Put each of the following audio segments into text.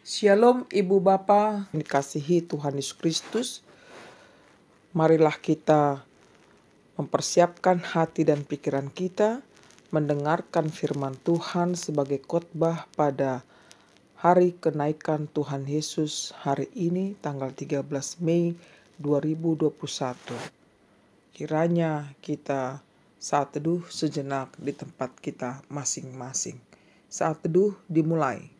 Shalom Ibu Bapa, dikasihi Tuhan Yesus Kristus. Marilah kita mempersiapkan hati dan pikiran kita, mendengarkan firman Tuhan sebagai khotbah pada hari kenaikan Tuhan Yesus hari ini tanggal 13 Mei 2021. Kiranya kita saat teduh sejenak di tempat kita masing-masing. Saat teduh dimulai.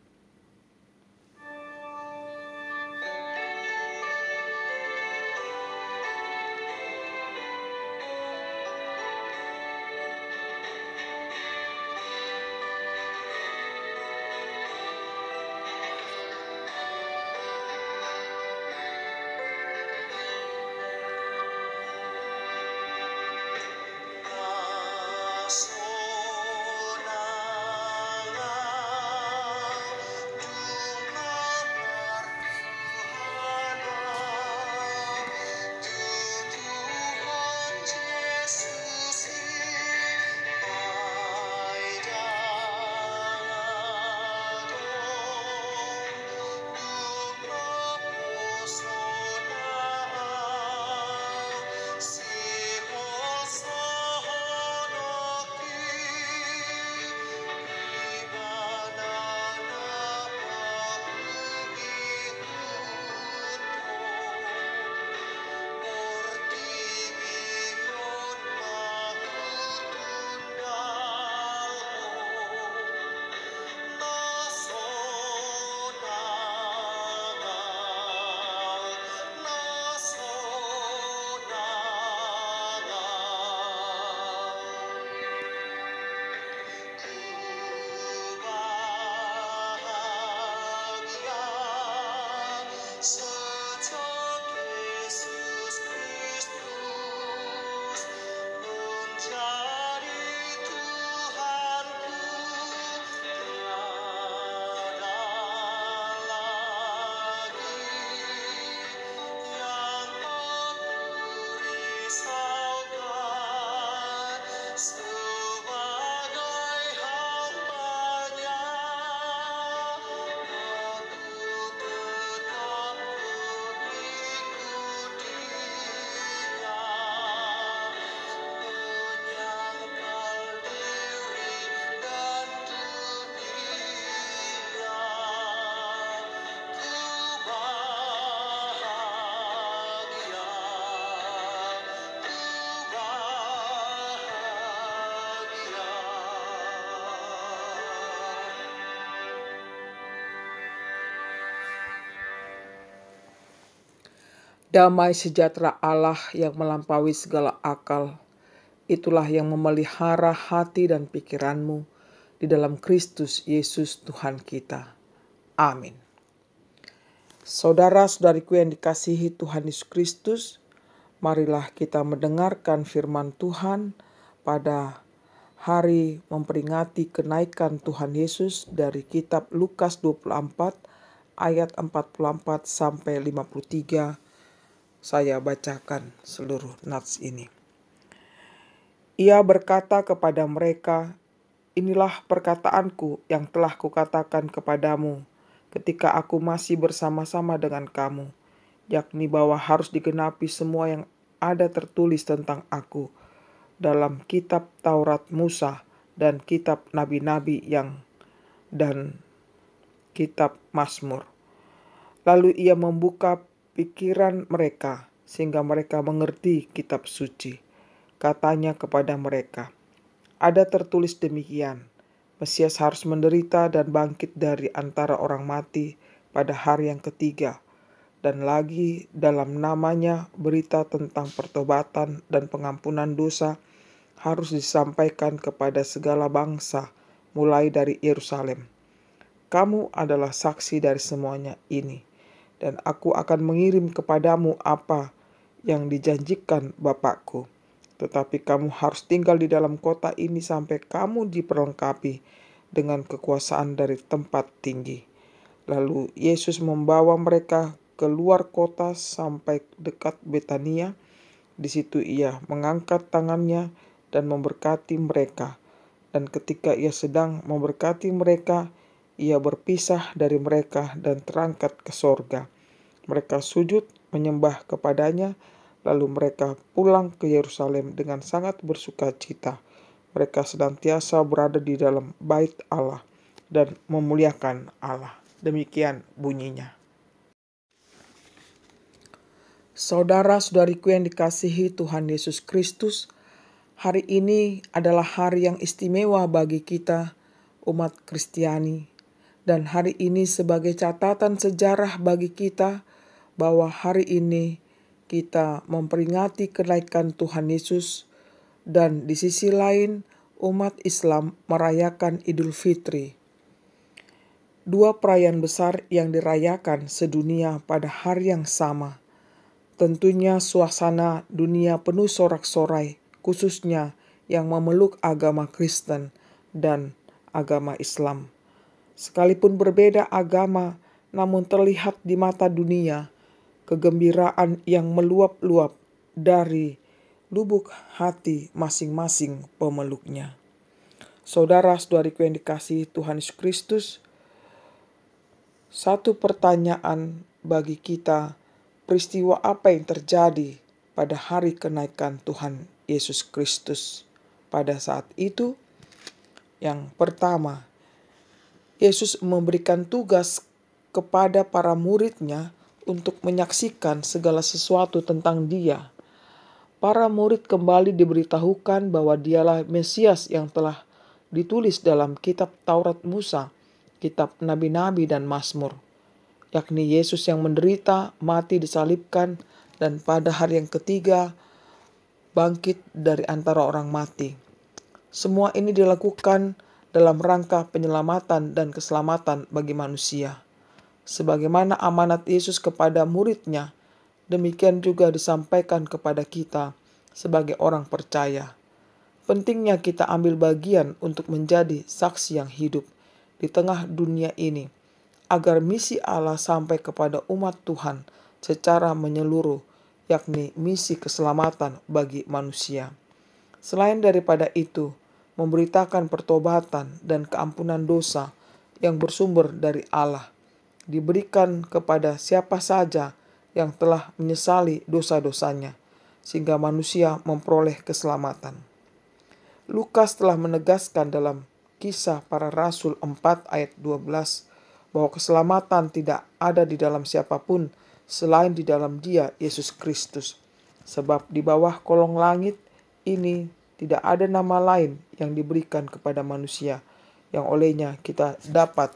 Damai sejahtera Allah yang melampaui segala akal, itulah yang memelihara hati dan pikiranmu di dalam Kristus Yesus Tuhan kita. Amin. Saudara-saudariku yang dikasihi Tuhan Yesus Kristus, marilah kita mendengarkan firman Tuhan pada hari memperingati kenaikan Tuhan Yesus dari kitab Lukas 24 ayat 44 sampai 53. Saya bacakan seluruh nats ini. Ia berkata kepada mereka, "Inilah perkataanku yang telah kukatakan kepadamu ketika aku masih bersama-sama dengan kamu, yakni bahwa harus digenapi semua yang ada tertulis tentang aku dalam kitab Taurat Musa dan kitab nabi-nabi dan kitab Mazmur." Lalu ia membuka pikiran mereka sehingga mereka mengerti kitab suci. Katanya kepada mereka, "Ada tertulis demikian, Mesias harus menderita dan bangkit dari antara orang mati pada hari yang ketiga. Dan lagi dalam namanya berita tentang pertobatan dan pengampunan dosa harus disampaikan kepada segala bangsa mulai dari Yerusalem. Kamu adalah saksi dari semuanya ini. Dan aku akan mengirim kepadamu apa yang dijanjikan Bapakku. Tetapi kamu harus tinggal di dalam kota ini sampai kamu diperlengkapi dengan kekuasaan dari tempat tinggi." Lalu Yesus membawa mereka keluar kota sampai dekat Betania. Di situ ia mengangkat tangannya dan memberkati mereka. Dan ketika ia sedang memberkati mereka, ia berpisah dari mereka dan terangkat ke sorga. Mereka sujud menyembah kepadanya, lalu mereka pulang ke Yerusalem dengan sangat bersuka cita. Mereka senantiasa berada di dalam bait Allah dan memuliakan Allah. Demikian bunyinya. Saudara-saudariku yang dikasihi Tuhan Yesus Kristus, hari ini adalah hari yang istimewa bagi kita, umat Kristiani. Dan hari ini sebagai catatan sejarah bagi kita, bahwa hari ini kita memperingati kenaikan Tuhan Yesus, dan di sisi lain umat Islam merayakan Idul Fitri. Dua perayaan besar yang dirayakan sedunia pada hari yang sama. Tentunya suasana dunia penuh sorak-sorai, khususnya yang memeluk agama Kristen dan agama Islam. Sekalipun berbeda agama, namun terlihat di mata dunia kegembiraan yang meluap-luap dari lubuk hati masing-masing pemeluknya. Saudara-saudariku yang dikasihi Tuhan Yesus Kristus, satu pertanyaan bagi kita, peristiwa apa yang terjadi pada hari kenaikan Tuhan Yesus Kristus pada saat itu? Yang pertama, Yesus memberikan tugas kepada para murid-Nya untuk menyaksikan segala sesuatu tentang Dia. Para murid kembali diberitahukan bahwa Dialah Mesias yang telah ditulis dalam kitab Taurat Musa, kitab Nabi-Nabi dan Mazmur, yakni Yesus yang menderita, mati, disalibkan, dan pada hari yang ketiga bangkit dari antara orang mati. Semua ini dilakukan dalam rangka penyelamatan dan keselamatan bagi manusia. Sebagaimana amanat Yesus kepada murid-Nya, demikian juga disampaikan kepada kita sebagai orang percaya. Pentingnya kita ambil bagian untuk menjadi saksi yang hidup di tengah dunia ini, agar misi Allah sampai kepada umat Tuhan secara menyeluruh, yakni misi keselamatan bagi manusia. Selain daripada itu, memberitakan pertobatan dan keampunan dosa yang bersumber dari Allah diberikan kepada siapa saja yang telah menyesali dosa-dosanya, sehingga manusia memperoleh keselamatan. Lukas telah menegaskan dalam Kisah Para Rasul 4 ayat 12 bahwa keselamatan tidak ada di dalam siapapun selain di dalam Dia, Yesus Kristus. Sebab di bawah kolong langit ini tidak ada nama lain yang diberikan kepada manusia yang olehnya kita dapat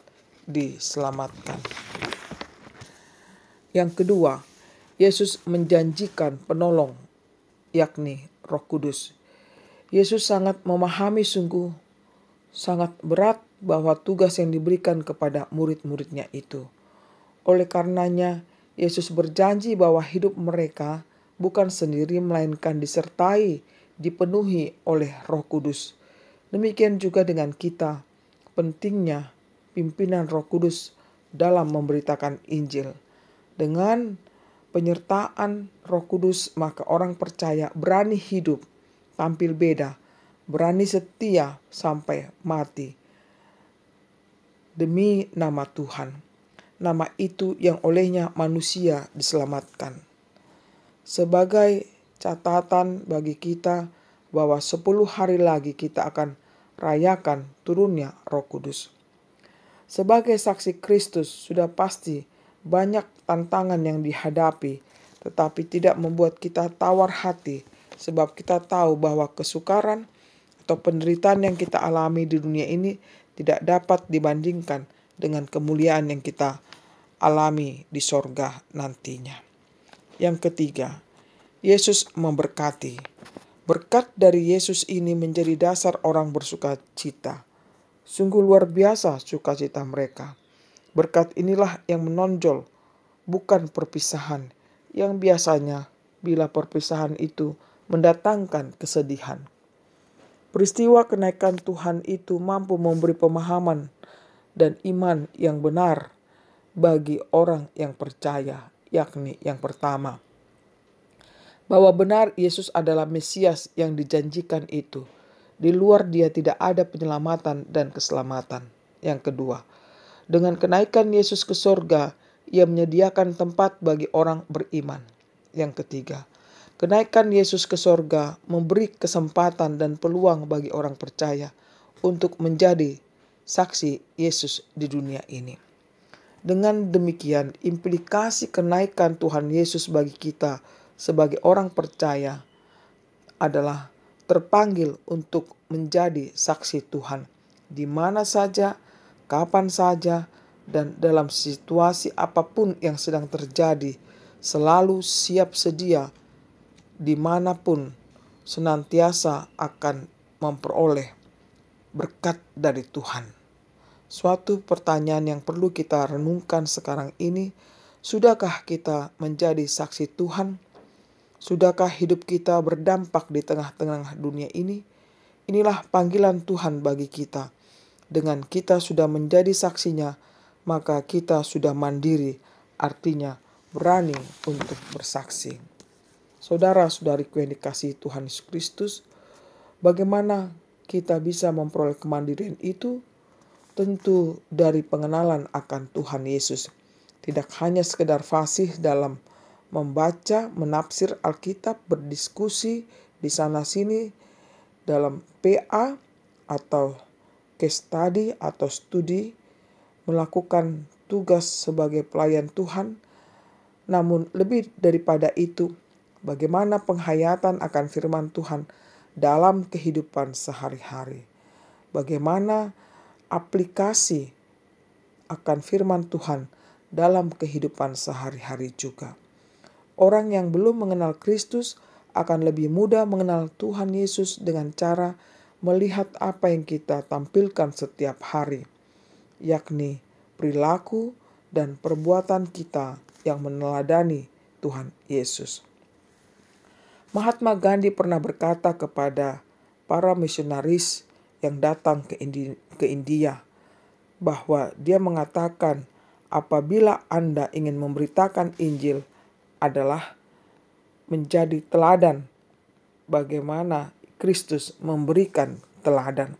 diselamatkan. Yang kedua, Yesus menjanjikan penolong, yakni Roh Kudus. Yesus sangat memahami sungguh sangat berat bahwa tugas yang diberikan kepada murid-murid-Nya itu. Oleh karenanya, Yesus berjanji bahwa hidup mereka bukan sendiri melainkan disertai, dipenuhi oleh Roh Kudus. Demikian juga dengan kita, pentingnya pimpinan Roh Kudus dalam memberitakan Injil. Dengan penyertaan Roh Kudus, maka orang percaya berani hidup, tampil beda, berani setia sampai mati demi nama Tuhan. Nama itu yang olehnya manusia diselamatkan. Sebagai catatan bagi kita bahwa 10 hari lagi kita akan rayakan turunnya Roh Kudus. Sebagai saksi Kristus sudah pasti banyak tantangan yang dihadapi, tetapi tidak membuat kita tawar hati, sebab kita tahu bahwa kesukaran atau penderitaan yang kita alami di dunia ini tidak dapat dibandingkan dengan kemuliaan yang kita alami di sorga nantinya. Yang ketiga, Yesus memberkati. Berkat dari Yesus ini menjadi dasar orang bersuka cita. Sungguh luar biasa sukacita mereka. Berkat inilah yang menonjol, bukan perpisahan, yang biasanya bila perpisahan itu mendatangkan kesedihan. Peristiwa kenaikan Tuhan itu mampu memberi pemahaman dan iman yang benar bagi orang yang percaya, yakni yang pertama, bahwa benar Yesus adalah Mesias yang dijanjikan itu. Di luar Dia tidak ada penyelamatan dan keselamatan. Yang kedua, Dengan kenaikan Yesus ke sorga, ia menyediakan tempat bagi orang beriman. Yang ketiga, kenaikan Yesus ke sorga memberi kesempatan dan peluang bagi orang percaya untuk menjadi saksi Yesus di dunia ini. Dengan demikian, implikasi kenaikan Tuhan Yesus bagi kita sebagai orang percaya adalah terpanggil untuk menjadi saksi Tuhan di mana saja, kapan saja, dan dalam situasi apapun yang sedang terjadi, selalu siap sedia dimanapun, senantiasa akan memperoleh berkat dari Tuhan. Suatu pertanyaan yang perlu kita renungkan sekarang ini, sudahkah kita menjadi saksi Tuhan? Sudahkah hidup kita berdampak di tengah-tengah dunia ini? Inilah panggilan Tuhan bagi kita. Dengan kita sudah menjadi saksinya, maka kita sudah mandiri, artinya berani untuk bersaksi. Saudara-saudariku yang dikasihi Tuhan Yesus Kristus, bagaimana kita bisa memperoleh kemandirian itu? Tentu dari pengenalan akan Tuhan Yesus. Tidak hanya sekedar fasih dalam membaca, menafsir Alkitab, berdiskusi di sana-sini dalam PA atau case study atau studi, melakukan tugas sebagai pelayan Tuhan. Namun lebih daripada itu, bagaimana penghayatan akan firman Tuhan dalam kehidupan sehari-hari. Bagaimana aplikasi akan firman Tuhan dalam kehidupan sehari-hari juga. Orang yang belum mengenal Kristus akan lebih mudah mengenal Tuhan Yesus dengan cara melihat apa yang kita tampilkan setiap hari, yakni perilaku dan perbuatan kita yang meneladani Tuhan Yesus. Mahatma Gandhi pernah berkata kepada para misionaris yang datang ke India bahwa dia mengatakan apabila Anda ingin memberitakan Injil adalah menjadi teladan bagaimana Kristus memberikan teladan.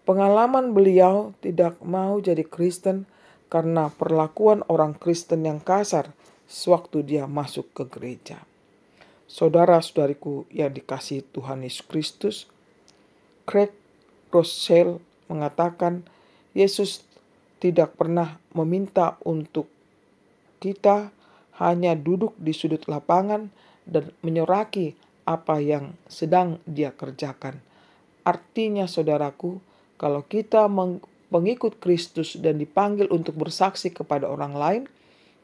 Pengalaman beliau tidak mau jadi Kristen karena perlakuan orang Kristen yang kasar sewaktu dia masuk ke gereja. Saudara-saudariku yang dikasihi Tuhan Yesus Kristus, Craig Rothschild mengatakan Yesus tidak pernah meminta untuk kita hanya duduk di sudut lapangan dan menyoraki apa yang sedang dia kerjakan. Artinya saudaraku, kalau kita pengikut Kristus dan dipanggil untuk bersaksi kepada orang lain,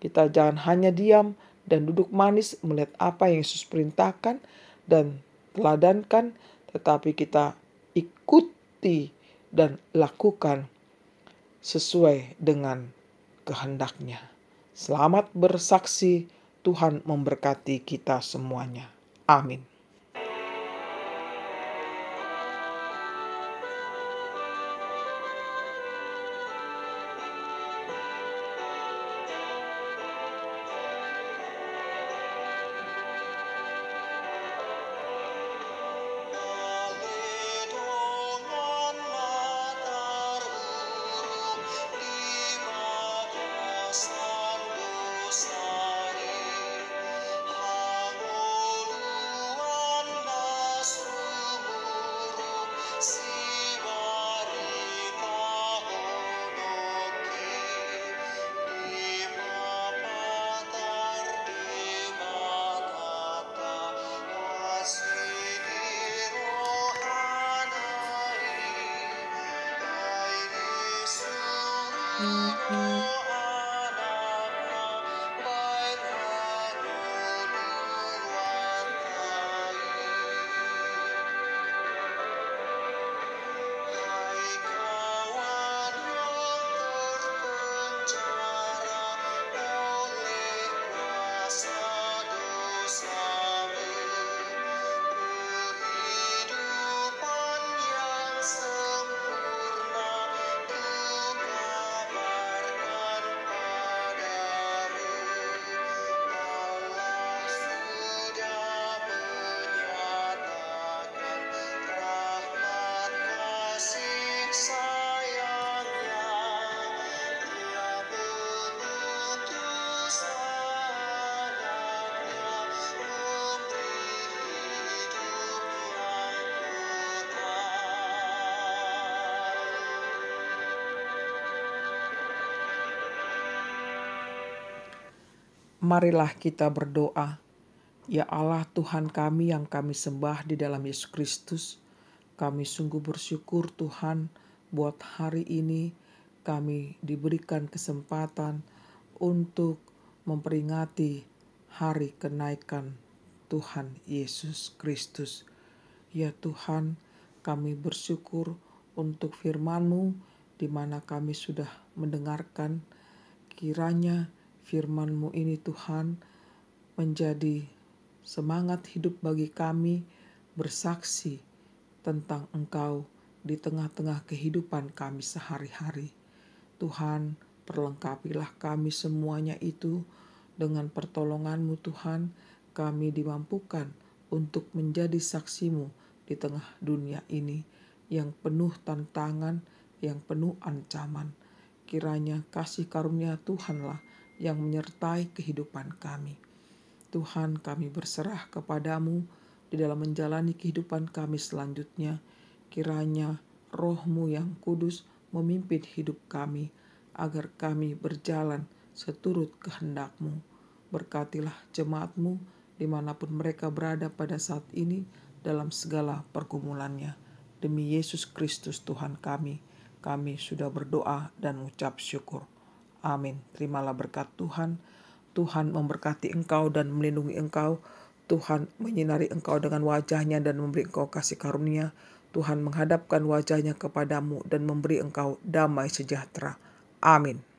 kita jangan hanya diam dan duduk manis melihat apa yang Yesus perintahkan dan teladankan, tetapi kita ikuti dan lakukan sesuai dengan kehendaknya. Selamat bersaksi, Tuhan memberkati kita semuanya. Amin. Marilah kita berdoa. Ya Allah Tuhan kami yang kami sembah di dalam Yesus Kristus, kami sungguh bersyukur Tuhan buat hari ini kami diberikan kesempatan untuk memperingati hari kenaikan Tuhan Yesus Kristus. Ya Tuhan, kami bersyukur untuk firman-Mu di mana kami sudah mendengarkan. Kiranya firman-Mu ini Tuhan menjadi semangat hidup bagi kami bersaksi tentang Engkau di tengah-tengah kehidupan kami sehari-hari. Tuhan, perlengkapilah kami semuanya itu dengan pertolongan-Mu Tuhan, kami dimampukan untuk menjadi saksi-Mu di tengah dunia ini yang penuh tantangan, yang penuh ancaman. Kiranya kasih karunia Tuhanlah yang menyertai kehidupan kami. Tuhan, kami berserah kepadamu di dalam menjalani kehidupan kami selanjutnya. Kiranya Roh-Mu yang kudus memimpin hidup kami, agar kami berjalan seturut kehendak-Mu. Berkatilah jemaat-Mu dimanapun mereka berada pada saat ini dalam segala pergumulannya. Demi Yesus Kristus Tuhan kami sudah berdoa dan mengucap syukur. Amin. Terimalah berkat Tuhan. Tuhan memberkati engkau dan melindungi engkau. Tuhan menyinari engkau dengan wajah-Nya dan memberi engkau kasih karunia. Tuhan menghadapkan wajah-Nya kepadamu dan memberi engkau damai sejahtera. Amin.